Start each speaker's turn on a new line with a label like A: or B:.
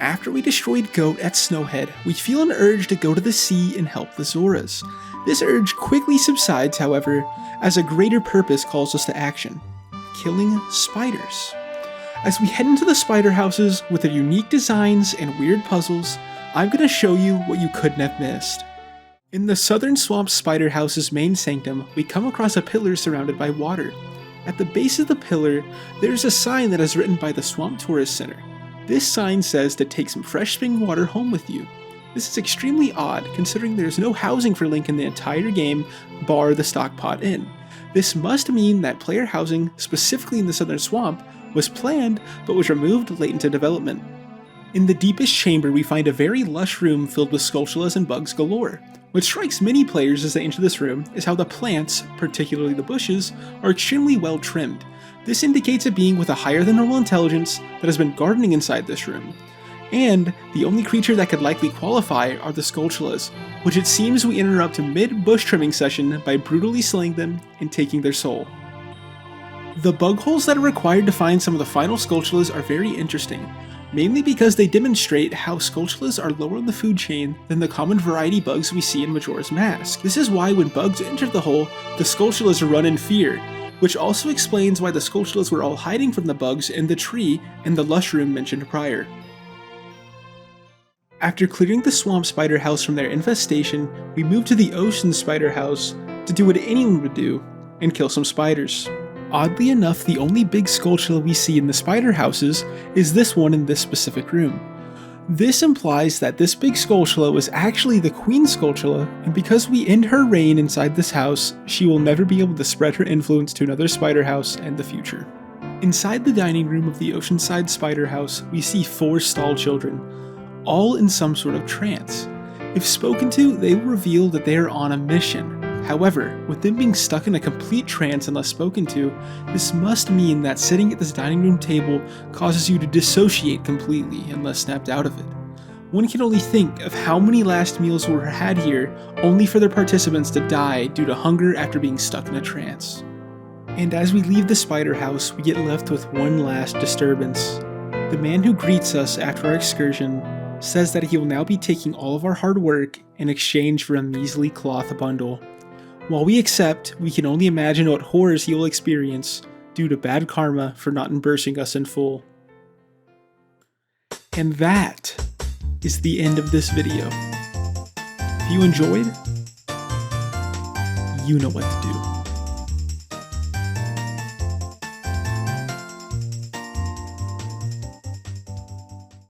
A: After we destroyed Goat at Snowhead, we feel an urge to go to the sea and help the Zoras. This urge quickly subsides, however, as a greater purpose calls us to action: killing spiders. As we head into the spider houses with their unique designs and weird puzzles, I'm going to show you what you couldn't have missed. In the Southern Swamp Spider House's main sanctum, we come across a pillar surrounded by water. At the base of the pillar, there's a sign that is written by the Swamp Tourist Center. This sign says to take some fresh spring water home with you. This is extremely odd considering there's no housing for Link in the entire game, bar the Stockpot Inn. This must mean that player housing, specifically in the Southern Swamp, was planned but was removed late into development. In the deepest chamber, we find a very lush room filled with skulltulas and bugs galore. What strikes many players as they enter this room is how the plants, particularly the bushes, are extremely well trimmed. This indicates a being with a higher than normal intelligence that has been gardening inside this room. And the only creature that could likely qualify are the skulltulas, which it seems we interrupt mid-bush trimming session by brutally slaying them and taking their soul. The bug holes that are required to find some of the final skulltulas are very interesting, mainly because they demonstrate how skulltulas are lower on the food chain than the common variety bugs we see in Majora's Mask. This is why when bugs enter the hole, the skulltulas run in fear, which also explains why the skulltulas were all hiding from the bugs in the tree and the lush room mentioned prior. After clearing the Swamp Spider House from their infestation, we move to the Ocean Spider House to do what anyone would do, and kill some spiders. Oddly enough, the only big skulltula we see in the spider houses is this one in this specific room. This implies that this big skulltula was actually the Queen Skulltula, and because we end her reign inside this house, she will never be able to spread her influence to another spider house in the future. Inside the dining room of the Oceanside Spider House, we see 4 stall children, all in some sort of trance. If spoken to, they will reveal that they are on a mission. However, with them being stuck in a complete trance unless spoken to, this must mean that sitting at this dining room table causes you to dissociate completely unless snapped out of it. One can only think of how many last meals were had here only for their participants to die due to hunger after being stuck in a trance. And as we leave the spider house, we get left with one last disturbance. The man who greets us after our excursion says that he will now be taking all of our hard work in exchange for a measly cloth bundle. While we accept, we can only imagine what horrors he will experience due to bad karma for not embracing us in full. And that is the end of this video. If you enjoyed, you know what to do.